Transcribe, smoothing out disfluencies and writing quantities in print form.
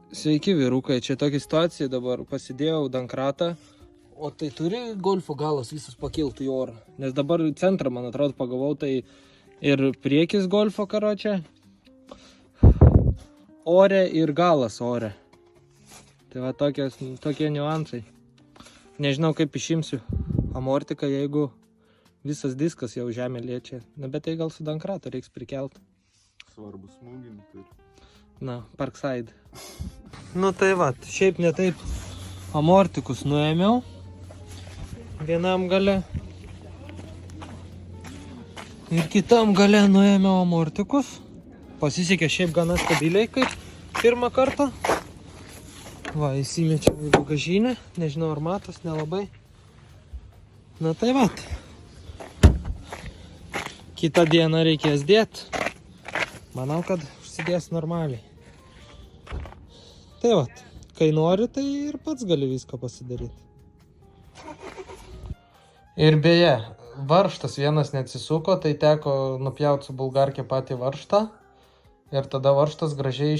Sveiki vyrukai, čia tokia situacija dabar, pasidėjau dankratą, o tai turi golfo galas visas pakilti į orą, nes dabar centrą, man atrodo, pagavau, tai ir priekis golfo karočią, ore ir galas ore. Tai va tokie niuansai. Nežinau, kaip išimsiu amortiką, jeigu visas diskas jau žemė liečia. Na, bet tai gal su dankratu reiks prikelt. Svarbu smūginį turi. Na, Parkside. Nu tai va, šiaip ne taip amortikus nuėmiau vienam gale ir kitam gale nuėmiau amortikus. Pasisekė šiaip gana stabiliai kaip pirmą kartą. Va, įsimečiau į bagažinę, nežinau ar matos, nelabai. Na tai va. Kitą dieną reikės dėt. Manau, kad užsidės normaliai. Tai va, kai nori, tai ir pats gali viską pasidaryti. Ir beje, varžtas vienas neatsisuko, tai teko nupjauti su bulgarkė patį varžtą. Ir tada varžtas gražiai